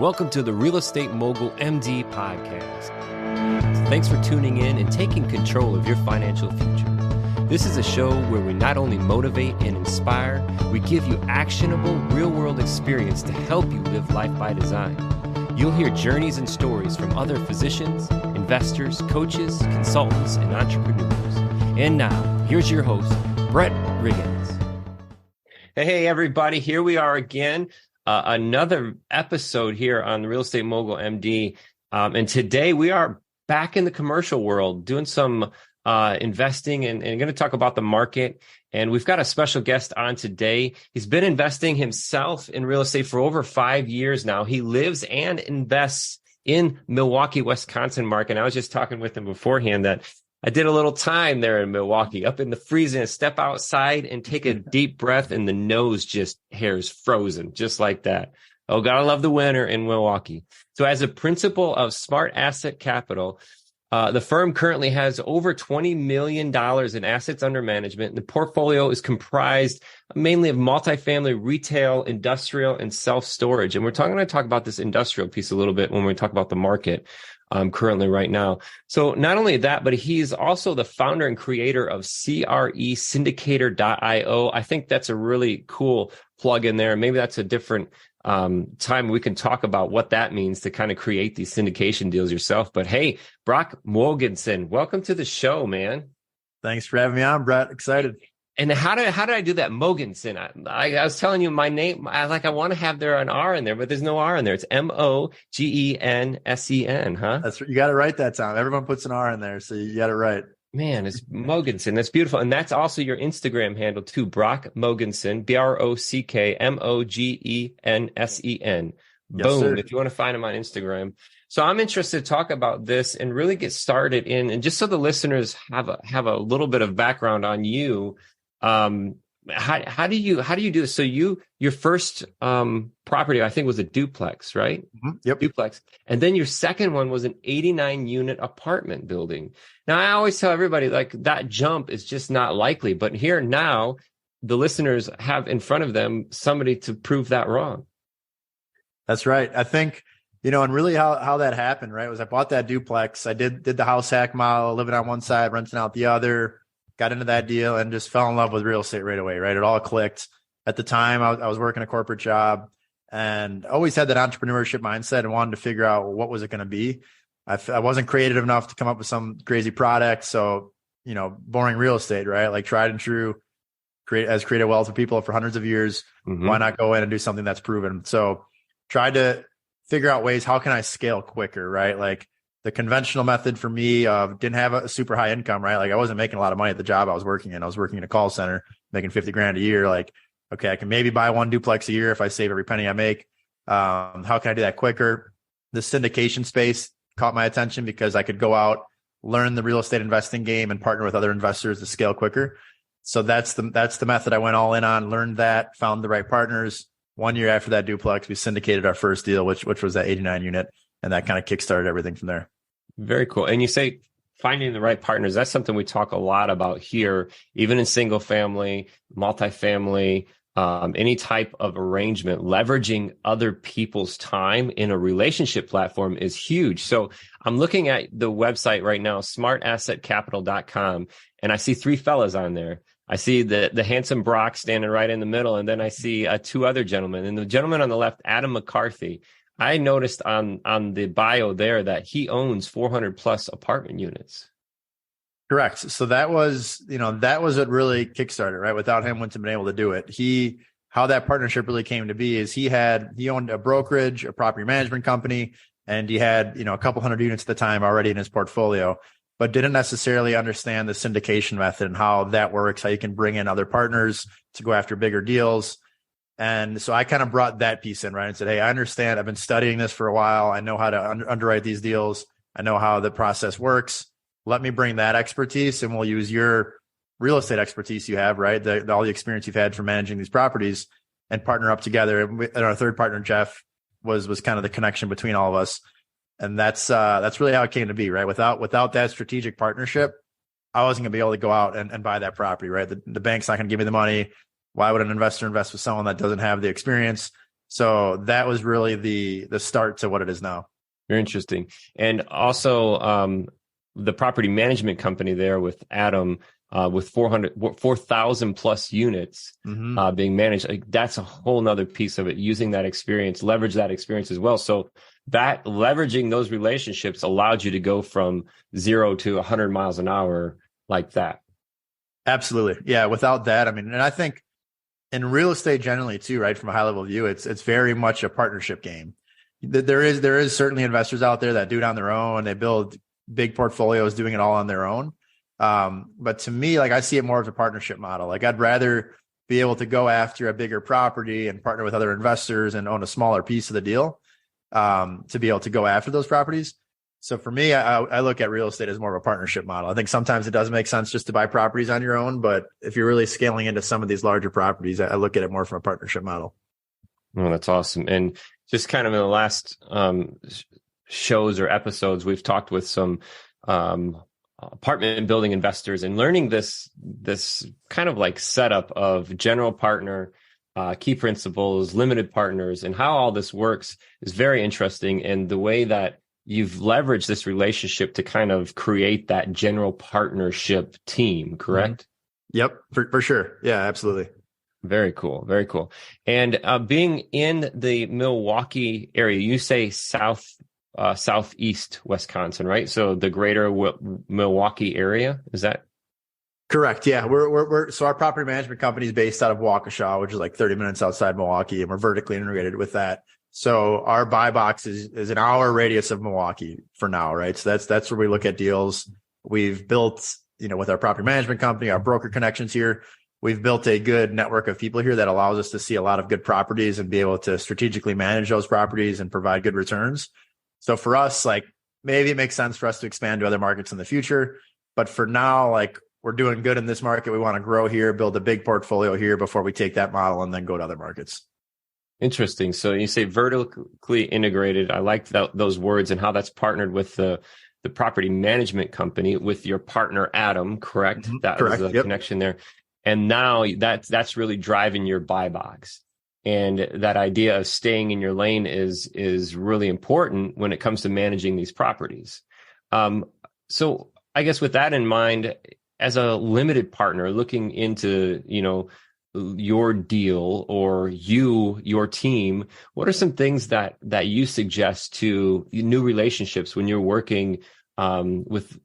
welcome to the Real Estate Mogul MD podcast. Thanks for tuning in and taking control of your financial future. This is a show where we not only motivate and inspire, we give you actionable real-world experience to help you live life by design. You'll hear journeys and stories from other physicians, investors, coaches, consultants, and entrepreneurs. And now, here's your host, Brett Riggins. Hey, everybody. Here we are again. Another episode here on the Real Estate Mogul MD. And today we are back in the commercial world doing some investing and going to talk about the market. And we've got a special guest on today. He's been investing himself in real estate for over 5 years now. He lives and invests in Milwaukee, Wisconsin market. And I was just talking with him beforehand that I did a little time there in Milwaukee, up in the freezing, step outside and take a deep breath and the nose just hairs frozen, just like that. Oh, gotta love the winter in Milwaukee. So as a principal of Smart Asset Capital, the firm currently has over $20 million in assets under management. The portfolio is comprised mainly of multifamily, retail, industrial, and self-storage. And we're going to talk about this industrial piece a little bit when we talk about the market currently right now. So not only that, but he's also the founder and creator of CREsyndicator.io. I think that's a really cool plug in there. Maybe that's a different time we can talk about what that means to kind of create these syndication deals yourself. But hey, Brock Mogensen, welcome to the show, man. Thanks for having me on, Brett. Excited. And how did I do that? Mogensen. I was telling you my name. I want to have there an R in there, but there's no R in there. It's Mogensen, huh? That's you got it right that time. Everyone puts an R in there, so you got it right. Man, it's Mogensen. That's beautiful. And that's also your Instagram handle too, Brock Mogensen, BrockMogensen. Yes, Boom. sir. If you want to find him on Instagram. So I'm interested to talk about this and really get started in, and just so the listeners have a little bit of background on you. How do you do this? So your first property, I think, was a duplex, right? Mm-hmm. Yep. Duplex. And then your second one was an 89 unit apartment building. Now, I always tell everybody, like, that jump is just not likely. But here now, the listeners have in front of them somebody to prove that wrong. That's right. I think, and really how that happened, right, was I bought that duplex. I did the house hack model, living on one side, renting out the other, got into that deal and just fell in love with real estate right away, right? It all clicked. At the time, I was working a corporate job and always had that entrepreneurship mindset and wanted to figure out what was it going to be. I wasn't creative enough to come up with some crazy product. So, boring real estate, right? Like tried and true, has created wealth for people for hundreds of years. Mm-hmm. Why not go in and do something that's proven? So tried to figure out ways, how can I scale quicker, right? Like the conventional method for me didn't have a super high income, right? Like I wasn't making a lot of money at the job I was working in. I was working in a call center, making $50,000 a year. Like, okay, I can maybe buy one duplex a year if I save every penny I make. How can I do that quicker? The syndication space caught my attention because I could go out, learn the real estate investing game and partner with other investors to scale quicker. So that's the method I went all in on, learned that, found the right partners. 1 year after that duplex, we syndicated our first deal, which was that 89 unit. And that kind of kickstarted everything from there. Very cool. And you say finding the right partners. That's something we talk a lot about here, even in single family, multifamily, any type of arrangement. Leveraging other people's time in a relationship platform is huge. So I'm looking at the website right now, smartassetcapital.com, and I see three fellas on there. I see the handsome Brock standing right in the middle, and then I see two other gentlemen. And the gentleman on the left, Adam McCarthy, I noticed on the bio there that he owns 400 plus apartment units. Correct. So that was what really kickstarted, right? Without him, wouldn't have been able to do it. How that partnership really came to be is he owned a brokerage, a property management company, and he had, a couple hundred units at the time already in his portfolio, but didn't necessarily understand the syndication method and how that works, how you can bring in other partners to go after bigger deals. And so I kind of brought that piece in, right? And said, hey, I understand. I've been studying this for a while. I know how to underwrite these deals. I know how the process works. Let me bring that expertise and we'll use your real estate expertise you have, right? All the experience you've had from managing these properties and partner up together. And our third partner, Jeff, was kind of the connection between all of us. And that's really how it came to be, right? Without that strategic partnership, I wasn't gonna be able to go out and buy that property, right? The bank's not gonna give me the money. Why would an investor invest with someone that doesn't have the experience? So that was really the start to what it is now. Very interesting. And also the property management company there with Adam, with 4,000 plus units being managed. Like, that's a whole nother piece of it, using that experience, leverage that experience as well. So that leveraging those relationships allowed you to go from 0 to 100 miles an hour like that. Absolutely. Yeah. Without that, I mean, and I think in real estate generally too, right, from a high level view, it's very much a partnership game. There is certainly investors out there that do it on their own. They build big portfolios doing it all on their own. But to me, like, I see it more as a partnership model. Like, I'd rather be able to go after a bigger property and partner with other investors and own a smaller piece of the deal, to be able to go after those properties. So for me, I look at real estate as more of a partnership model. I think sometimes it does make sense just to buy properties on your own, but if you're really scaling into some of these larger properties, I look at it more from a partnership model. Oh, that's awesome. And just kind of in the last shows or episodes, we've talked with some apartment building investors and learning this kind of like setup of general partner, key principals, limited partners, and how all this works is very interesting. And the way that you've leveraged this relationship to kind of create that general partnership team, correct? Yep, for sure. Yeah, absolutely. Very cool. Very cool. And being in the Milwaukee area, you say southeast Wisconsin, right? So the greater Milwaukee area, is that correct? Yeah, so our property management company is based out of Waukesha, which is like 30 minutes outside Milwaukee, and we're vertically integrated with that. So our buy box is an hour radius of Milwaukee for now, right? So that's where we look at deals. We've built, with our property management company, our broker connections here, we've built a good network of people here that allows us to see a lot of good properties and be able to strategically manage those properties and provide good returns. So for us, like, maybe it makes sense for us to expand to other markets in the future, but for now, like, we're doing good in this market. We want to grow here, build a big portfolio here before we take that model and then go to other markets. Interesting. So you say vertically integrated. I like those words and how that's partnered with the property management company with your partner, Adam, correct? Mm-hmm. That correct. was the connection there. And now that's really driving your buy box. And that idea of staying in your lane is really important when it comes to managing these properties. So I guess with that in mind, as a limited partner looking into, your deal or your team, what are some things that you suggest to new relationships when you're working with,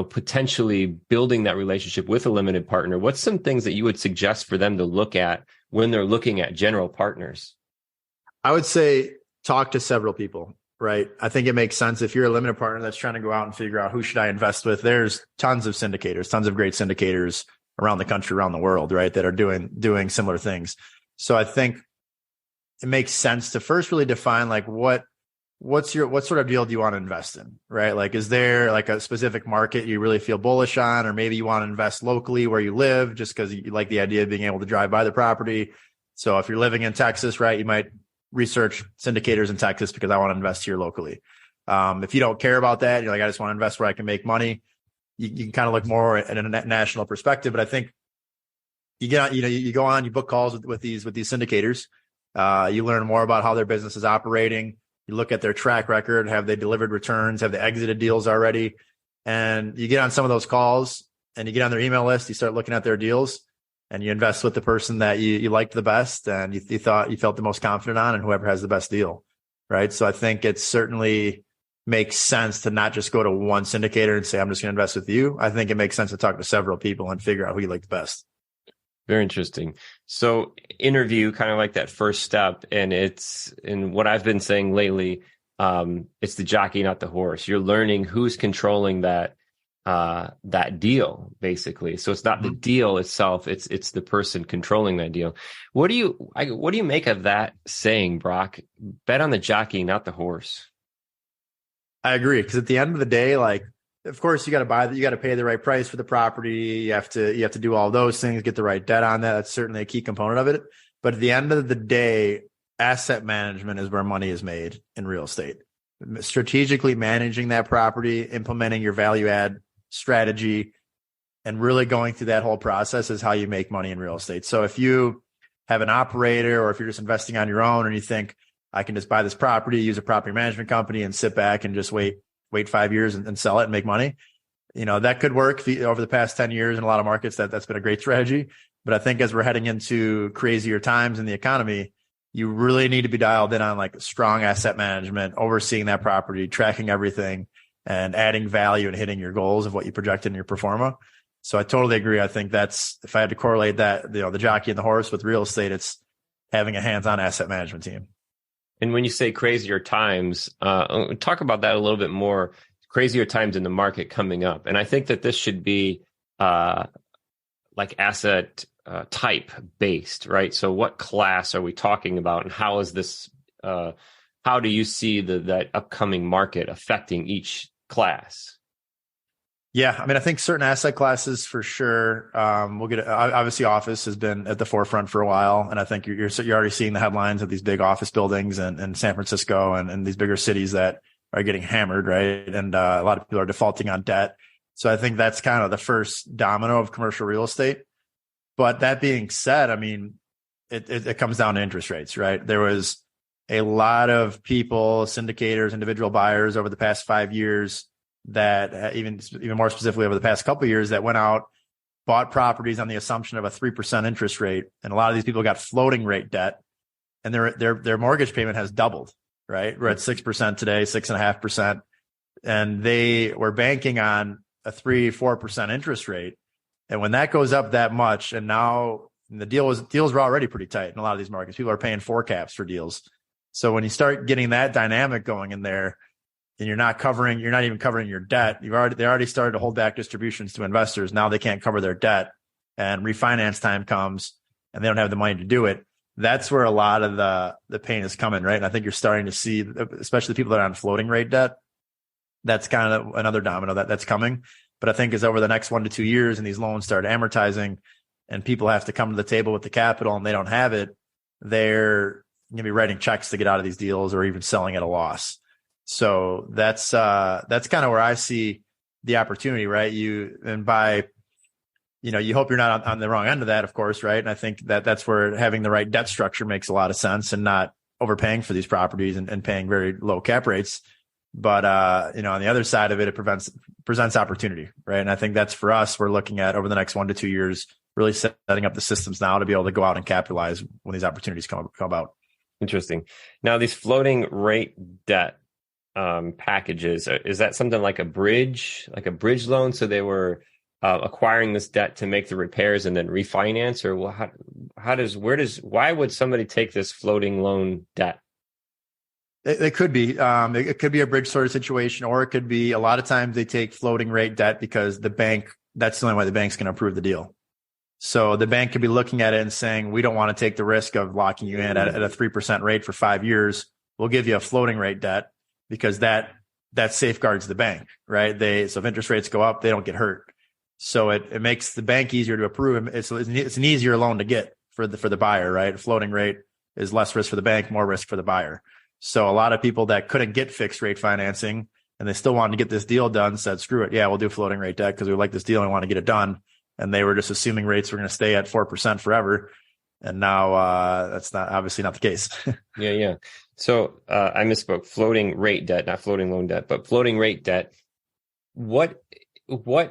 potentially building that relationship with a limited partner? What's some things that you would suggest for them to look at when they're looking at general partners? I would say talk to several people, right? I think it makes sense if you're a limited partner that's trying to go out and figure out who should I invest with. There's tons of syndicators, tons of great syndicators around the country, around the world, right, that are doing similar things. So I think it makes sense to first really define, like, what sort of deal do you want to invest in, right? Like, is there like a specific market you really feel bullish on, or maybe you want to invest locally where you live just because you like the idea of being able to drive by the property. So if you're living in Texas, right, you might research syndicators in Texas because I want to invest here locally. If you don't care about that, you're like, I just want to invest where I can make money. You can kind of look more at a national perspective, but I think you go on, you book calls with these syndicators. You learn more about how their business is operating. You look at their track record. Have they delivered returns? Have they exited deals already? And you get on some of those calls and you get on their email list. You start looking at their deals and you invest with the person that you liked the best and you thought you felt the most confident on, and whoever has the best deal, right? So I think it certainly makes sense to not just go to one syndicator and say, I'm just going to invest with you. I think it makes sense to talk to several people and figure out who you like the best. Very interesting. So interview, kind of like that first step. And what I've been saying lately, it's the jockey, not the horse. You're learning who's controlling that deal, basically. So it's not the deal itself. It's the person controlling that deal. What do you make of that saying, Brock? Bet on the jockey, not the horse. I agree. Because at the end of the day, like, of course, you got to pay the right price for the property. You have to do all those things, get the right debt on that. That's certainly a key component of it. But at the end of the day, asset management is where money is made in real estate. Strategically managing that property, implementing your value add strategy, and really going through that whole process is how you make money in real estate. So if you have an operator, or if you're just investing on your own and you think I can just buy this property, use a property management company and sit back and just wait 5 years and sell it and make money. That could work over the past 10 years in a lot of markets. That's been a great strategy. But I think as we're heading into crazier times in the economy, you really need to be dialed in on like strong asset management, overseeing that property, tracking everything, and adding value and hitting your goals of what you projected in your pro forma. So I totally agree. I think that's, if I had to correlate that, the jockey and the horse with real estate, it's having a hands-on asset management team. And when you say crazier times, talk about that a little bit more. Crazier times in the market coming up. And I think that this should be like asset type based, right? So what class are we talking about, and how is this, how do you see that upcoming market affecting each class? Yeah, I mean, I think certain asset classes for sure. We'll get obviously office has been at the forefront for a while, and I think you're already seeing the headlines of these big office buildings in San Francisco and these bigger cities that are getting hammered, right? And a lot of people are defaulting on debt. So I think that's kind of the first domino of commercial real estate. But that being said, I mean, it comes down to interest rates, right? There was a lot of people, syndicators, individual buyers over the past 5 years that even more specifically over the past couple of years that went out, bought properties on the assumption of a 3% interest rate. And a lot of these people got floating rate debt, and their mortgage payment has doubled, right? We're at 6% today, 6.5%. And they were banking on a 3-4% interest rate. And when that goes up that much, and now the deals were already pretty tight in a lot of these markets, people are paying 4 caps for deals. So when you start getting that dynamic going in there, and you're not even covering your debt, they already started to hold back distributions to investors. Now they can't cover their debt, and refinance time comes and they don't have the money to do it. That's where a lot of the pain is coming, right? And I think you're starting to see, especially the people that are on floating rate debt, that's kind of another domino that's coming. But I think as over the next 1 to 2 years and these loans start amortizing and people have to come to the table with the capital and they don't have it, they're going to be writing checks to get out of these deals or even selling at a loss. So that's kind of where I see the opportunity, right? You hope you're not on the wrong end of that, of course, right? And I think that's where having the right debt structure makes a lot of sense, and not overpaying for these properties and paying very low cap rates. But on the other side of it, presents opportunity, right? And I think that's for us, we're looking at over the next 1 to 2 years, really setting up the systems now to be able to go out and capitalize when these opportunities come about. Interesting. Now, these floating rate debt packages, is that something like a bridge loan? So they were acquiring this debt to make the repairs and then refinance, or why would somebody take this floating loan debt? It could be. It could be a bridge sort of situation, or it could be a lot of times they take floating rate debt because that's the only way the bank's going to approve the deal. So the bank could be looking at it and saying, we don't want to take the risk of locking you in at a 3% rate for 5 years. We'll give you a floating rate debt because that safeguards the bank, right? So if interest rates go up, they don't get hurt. So it makes the bank easier to approve. It's an easier loan to get for the buyer, right? A floating rate is less risk for the bank, more risk for the buyer. So a lot of people that couldn't get fixed rate financing and they still wanted to get this deal done said, screw it. Yeah, we'll do floating rate debt because we like this deal and want to get it done. And they were just assuming rates were going to stay at 4% forever. And now that's obviously not the case. Yeah. So I misspoke. Floating rate debt, not floating loan debt, but floating rate debt. What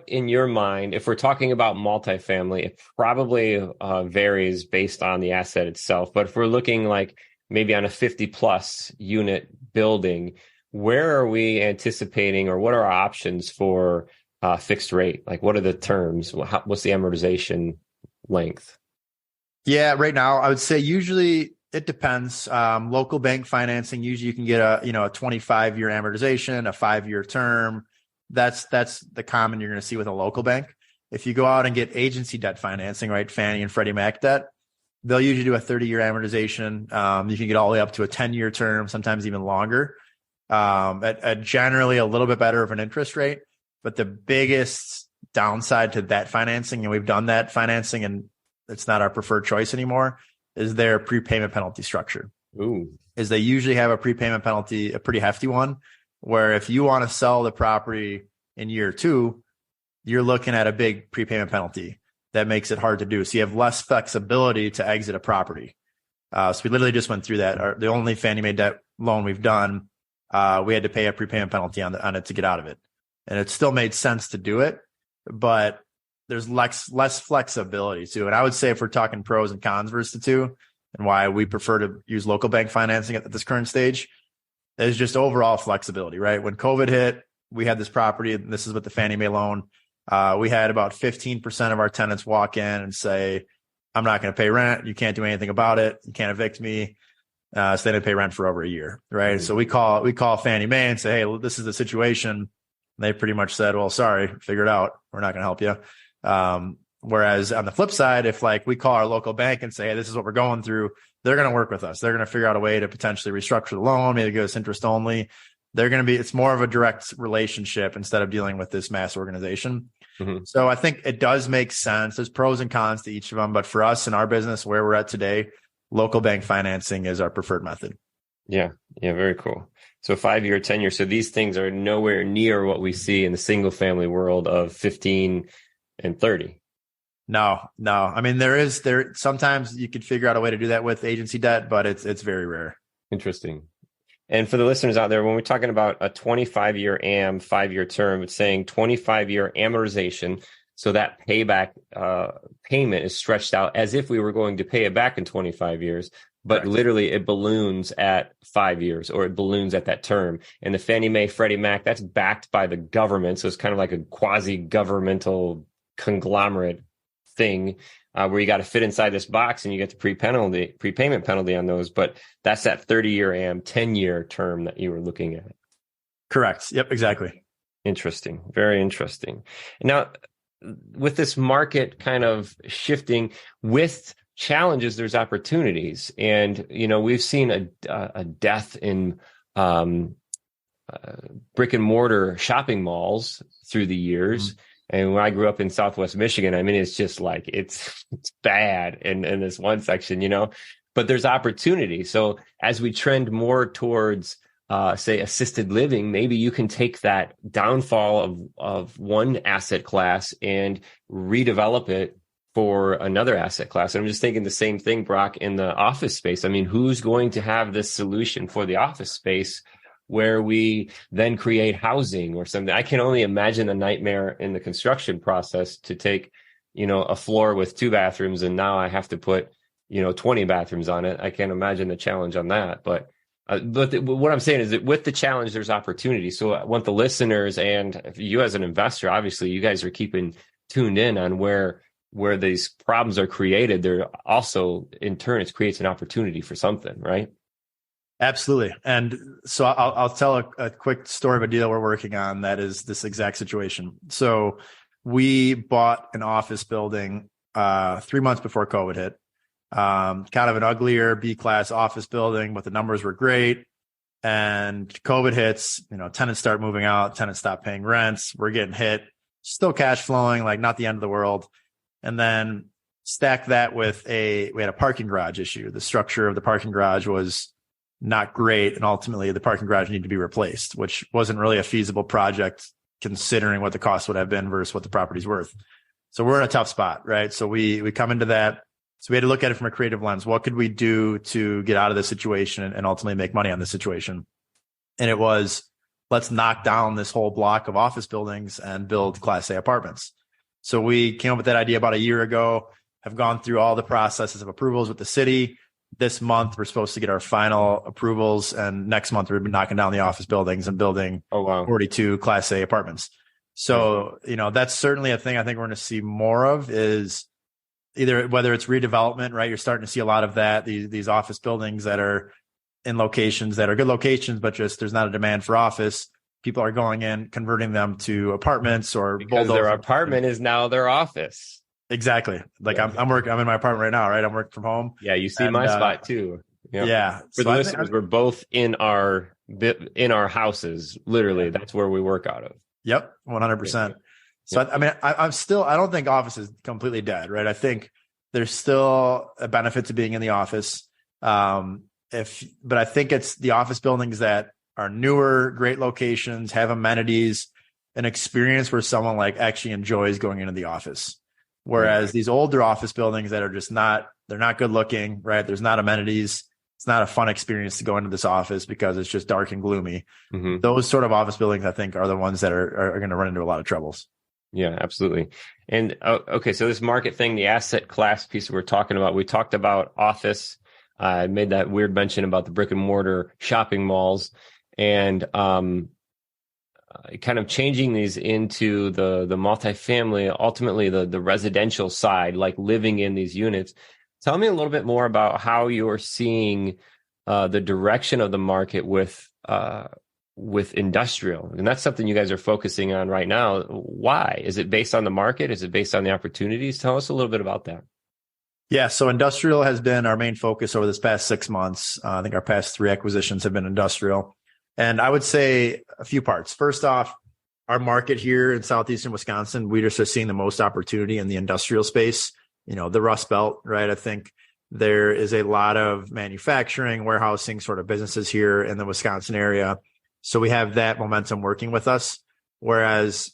in your mind, if we're talking about multifamily, it probably varies based on the asset itself. But if we're looking like maybe on a 50 plus unit building, where are we anticipating, or what are our options for fixed rate? Like, what are the terms? What's the amortization length? Yeah, right now I would say usually it depends. Local bank financing, usually you can get a 25-year amortization, a 5-year term. That's the common you're going to see with a local bank. If you go out and get agency debt financing, right, Fannie and Freddie Mac debt, they'll usually do a 30-year amortization. You can get all the way up to a 10-year term, sometimes even longer, at generally a little bit better of an interest rate. But the biggest downside to that financing, and we've done that financing and it's not our preferred choice anymore, is their prepayment penalty structure. Ooh. Is they usually have a prepayment penalty, a pretty hefty one, where if you want to sell the property in year 2, you're looking at a big prepayment penalty. that makes it hard to do. So you have less flexibility to exit a property. So we literally just went through that. The only Fannie Mae debt loan we've done, we had to pay a prepayment penalty on it to get out of it. And it still made sense to do it, but there's less flexibility too. And I would say if we're talking pros and cons versus the two, and why we prefer to use local bank financing at this current stage, is just overall flexibility, right? When COVID hit, we had this property, and this is with the Fannie Mae loan. We had about 15% of our tenants walk in and say, I'm not going to pay rent. You can't do anything about it. You can't evict me. So they didn't pay rent for over a year, right? Mm-hmm. So we call Fannie Mae and say, hey, well, this is the situation. And they pretty much said, well, sorry, figure it out. We're not going to help you. Whereas on the flip side, if like we call our local bank and say, hey, this is what we're going through, they're going to work with us. They're going to figure out a way to potentially restructure the loan, maybe give us interest only. It's more of a direct relationship instead of dealing with this mass organization. Mm-hmm. So I think it does make sense. There's pros and cons to each of them, but for us in our business, where we're at today, local bank financing is our preferred method. Yeah. Very cool. So 5-year, 10-year. So these things are nowhere near what we see in the single family world of 15 and 30. No. I mean, there sometimes you could figure out a way to do that with agency debt, but it's very rare. Interesting. And for the listeners out there, when we're talking about a 25-year AM, 5-year term, it's saying 25-year amortization. So that payback payment is stretched out as if we were going to pay it back in 25 years. But literally it balloons at 5 years, or it balloons at that term. And the Fannie Mae, Freddie Mac, that's backed by the government. So it's kind of like a quasi-governmental conglomerate thing where you got to fit inside this box and you get the prepayment penalty on those. But that's that 30-year AM, 10-year term that you were looking at. Correct. Yep, exactly. Interesting. Very interesting. Now, with this market kind of shifting with challenges, there's opportunities. And, we've seen a death in brick and mortar shopping malls through the years. Mm-hmm. And when I grew up in Southwest Michigan, I mean, it's just like, it's bad in this one section, but there's opportunity. So as we trend more towards, say, assisted living, maybe you can take that downfall of one asset class and redevelop it for another asset class. And I'm just thinking the same thing, Brock, in the office space. I mean, who's going to have this solution for the office space where we then create housing or something? I can only imagine the nightmare in the construction process to take, a floor with 2 bathrooms and now I have to put, 20 bathrooms on it. I can't imagine the challenge on that. But what I'm saying is that with the challenge, there's opportunity. So I want the listeners and you as an investor, obviously you guys are keeping tuned in on where these problems are created. They're also, in turn, it creates an opportunity for something, right? Absolutely. And so I'll tell a quick story of a deal we're working on that is this exact situation. So we bought an office building 3 months before COVID hit, kind of an uglier B-class office building, but the numbers were great. And COVID hits, tenants start moving out, tenants stop paying rents. We're getting hit, still cash flowing, like not the end of the world. And then stack that with we had a parking garage issue. The structure of the parking garage was not great. And ultimately the parking garage needed to be replaced, which wasn't really a feasible project considering what the cost would have been versus what the property's worth. So we're in a tough spot, right? So we come into that. So we had to look at it from a creative lens. What could we do to get out of this situation and ultimately make money on this situation? And it was, let's knock down this whole block of office buildings and build Class A apartments. So we came up with that idea about a year ago, have gone through all the processes of approvals with the city. This month, we're supposed to get our final approvals. And next month, we'll be knocking down the office buildings and building 42 Class A apartments. So, that's certainly a thing I think we're going to see more of is either whether it's redevelopment, right? You're starting to see a lot of that, these office buildings that are in locations that are good locations, but just there's not a demand for office. People are going in, converting them to apartments or because their apartment is now their office. Exactly. Like I'm in my apartment right now, right? I'm working from home. Yeah. You see my spot too. Yep. Yeah. For the listeners, we're both in our houses. Literally. That's where we work out of. Yep. 100%. So, I mean, I don't think office is completely dead, right? I think there's still a benefit to being in the office. But I think it's the office buildings that are newer, great locations, have amenities, an experience where someone like actually enjoys going into the office. Whereas these older office buildings that are just they're not good looking, right? There's not amenities. It's not a fun experience to go into this office because it's just dark and gloomy. Mm-hmm. Those sort of office buildings, I think, are the ones that are going to run into a lot of troubles. Yeah, absolutely. And okay, so this market thing, the asset class piece we're talking about, we talked about office. I made that weird mention about the brick and mortar shopping malls, and kind of changing these into the multifamily, ultimately the residential side, like living in these units. Tell me a little bit more about how you're seeing the direction of the market with industrial. And that's something you guys are focusing on right now. Why? Is it based on the market? Is it based on the opportunities? Tell us a little bit about that. Yeah, so industrial has been our main focus over this past 6 months. I think our past 3 acquisitions have been industrial. And I would say a few parts. First off, our market here in southeastern Wisconsin, we just are seeing the most opportunity in the industrial space, the Rust Belt, right? I think there is a lot of manufacturing, warehousing sort of businesses here in the Wisconsin area. So we have that momentum working with us. Whereas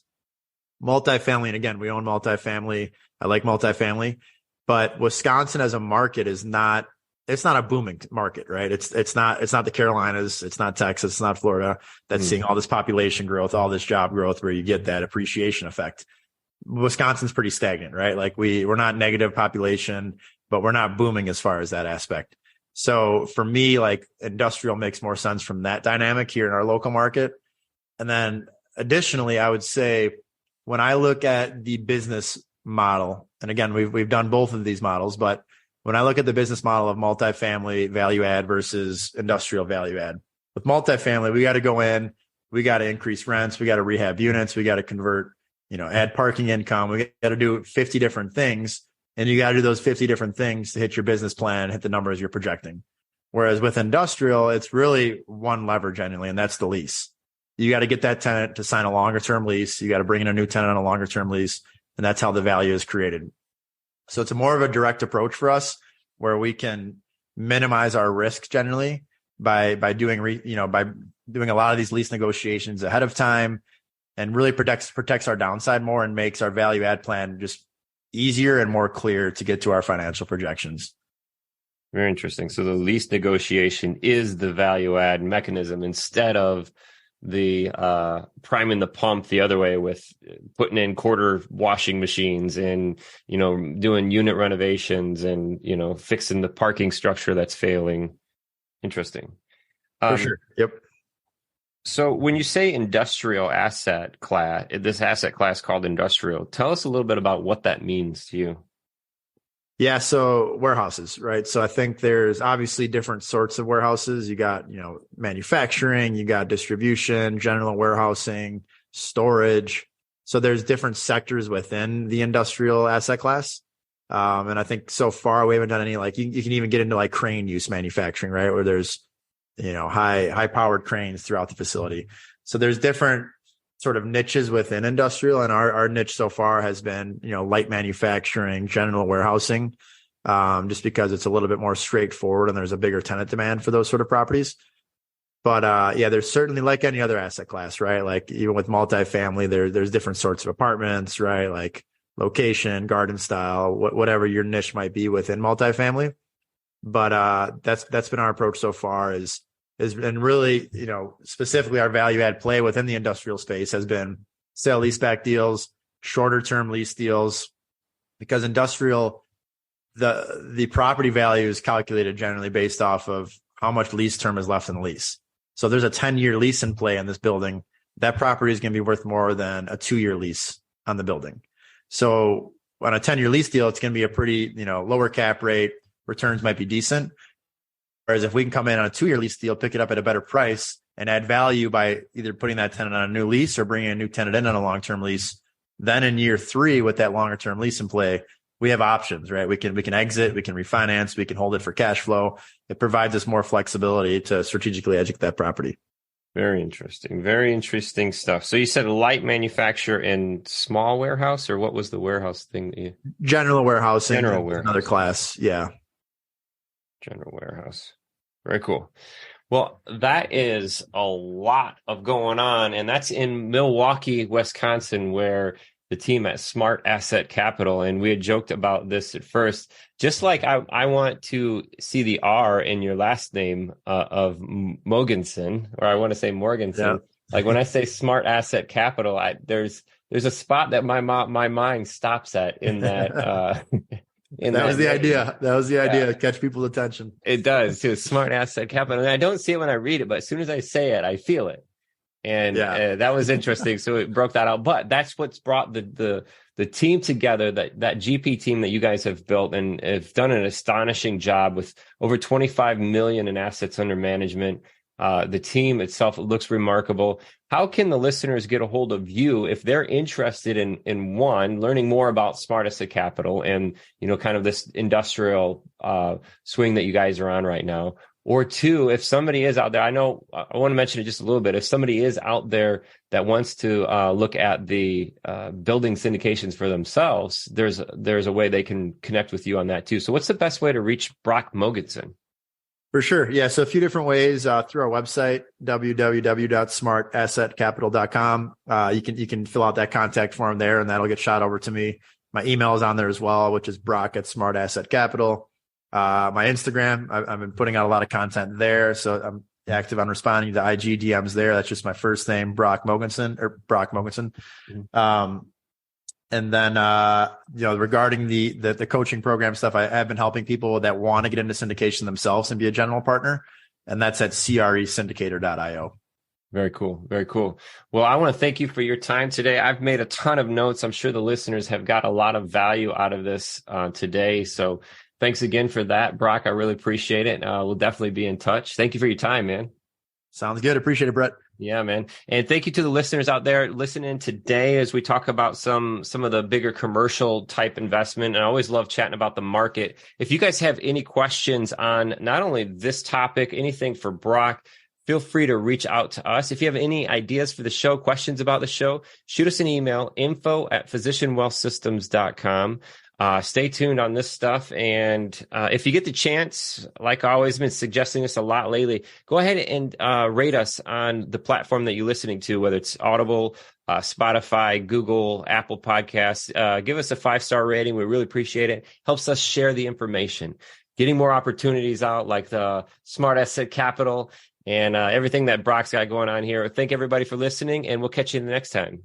multifamily, and again, we own multifamily. I like multifamily, but Wisconsin as a market it's not a booming market, right? It's not the Carolinas, it's not Texas, it's not Florida that's seeing all this population growth, all this job growth where you get that appreciation effect. Wisconsin's pretty stagnant, right? Like we're not negative population, but we're not booming as far as that aspect. So for me, like industrial makes more sense from that dynamic here in our local market. And then additionally, I would say when I look at the business model, and again, we've done both of these models, but when I look at the business model of multifamily value add versus industrial value add, with multifamily, we got to go in, we got to increase rents, we got to rehab units, we got to convert, add parking income, we got to do 50 different things. And you got to do those 50 different things to hit your business plan, hit the numbers you're projecting. Whereas with industrial, it's really one lever generally, and that's the lease. You got to get that tenant to sign a longer term lease. You got to bring in a new tenant on a longer term lease. And that's how the value is created. So it's more of a direct approach for us where we can minimize our risk generally by doing a lot of these lease negotiations ahead of time, and really protects our downside more and makes our value add plan just easier and more clear to get to our financial projections. Very interesting. So the lease negotiation is the value add mechanism instead of the priming the pump the other way with putting in quarter washing machines and, doing unit renovations and, fixing the parking structure that's failing. Interesting. For sure. Yep. So when you say industrial asset class, this asset class called industrial, tell us a little bit about what that means to you. Yeah. So warehouses, right? So I think there's obviously different sorts of warehouses. You got, manufacturing, you got distribution, general warehousing, storage. So there's different sectors within the industrial asset class. And I think so far we haven't done any, like you can even get into like crane use manufacturing, right? Where there's, high powered cranes throughout the facility. So there's different sort of niches within industrial, and our niche so far has been, light manufacturing, general warehousing, just because it's a little bit more straightforward and there's a bigger tenant demand for those sort of properties. But there's certainly, like any other asset class, right? Like even with multifamily, there's different sorts of apartments, right? Like location, garden style, whatever your niche might be within multifamily. But that's been our approach so far and really, specifically our value add play within the industrial space has been sale leaseback deals, shorter term lease deals, because industrial, the property value is calculated generally based off of how much lease term is left in the lease. So there's a 10-year lease in play in this building. That property is going to be worth more than a 2-year lease on the building. So on a 10-year lease deal, it's going to be a pretty, lower cap rate. Returns might be decent. Whereas if we can come in on a 2-year lease deal, pick it up at a better price and add value by either putting that tenant on a new lease or bringing a new tenant in on a long-term lease, then in year 3 with that longer term lease in play, we have options, right? We can exit, we can refinance, we can hold it for cash flow. It provides us more flexibility to strategically exit that property. Very interesting. Very interesting stuff. So you said light manufacture and small warehouse, or what was the warehouse thing? General warehousing. General warehouse. Another class. Yeah. General warehouse. Very cool. Well, that is a lot of going on, and that's in Milwaukee, Wisconsin, where the team at Smart Asset Capital, and we had joked about this at first. Just like I want to see the R in your last name of Mogensen, or I want to say Morganson. Yeah. Like when I say Smart Asset Capital, there's a spot that my mind stops at in that. That was the idea. That was the idea. Catch people's attention. It does too. Smart Asset Capital. And I don't see it when I read it, but as soon as I say it, I feel it. And that was interesting. So it broke that out. But that's what's brought the team together, that GP team that you guys have built and have done an astonishing job with over 25 million in assets under management. The team itself looks remarkable. How can the listeners get a hold of you if they're interested in one, learning more about Smart Asset Capital and, kind of this industrial swing that you guys are on right now? Or two, if somebody is out there, I want to mention it just a little bit. If somebody is out there that wants to look at the building syndications for themselves, there's a way they can connect with you on that too. So what's the best way to reach Brock Mogensen? For sure. Yeah. So a few different ways through our website, www.smartassetcapital.com. You can fill out that contact form there and that'll get shot over to me. My email is on there as well, which is brock@smartassetcapital. My Instagram, I've been putting out a lot of content there. So I'm active on responding to IG DMs there. That's just my first name, Brock Mogensen. Mm-hmm. And then, regarding the coaching program stuff, I have been helping people that want to get into syndication themselves and be a general partner. And that's at cresyndicator.io. Very cool. Very cool. Well, I want to thank you for your time today. I've made a ton of notes. I'm sure the listeners have got a lot of value out of this today. So thanks again for that, Brock. I really appreciate it. We'll definitely be in touch. Thank you for your time, man. Sounds good. Appreciate it, Brett. Yeah, man. And thank you to the listeners out there listening today as we talk about some of the bigger commercial type investment. And I always love chatting about the market. If you guys have any questions on not only this topic, anything for Brock, feel free to reach out to us. If you have any ideas for the show, questions about the show, shoot us an email, info@physicianwealthsystems.com. Stay tuned on this stuff. And if you get the chance, like I always been suggesting this a lot lately, go ahead and rate us on the platform that you're listening to, whether it's Audible, Spotify, Google, Apple Podcasts. Give us a 5-star rating. We really appreciate it. Helps us share the information. Getting more opportunities out like the Smart Asset Capital and everything that Brock's got going on here. Thank everybody for listening, and we'll catch you the next time.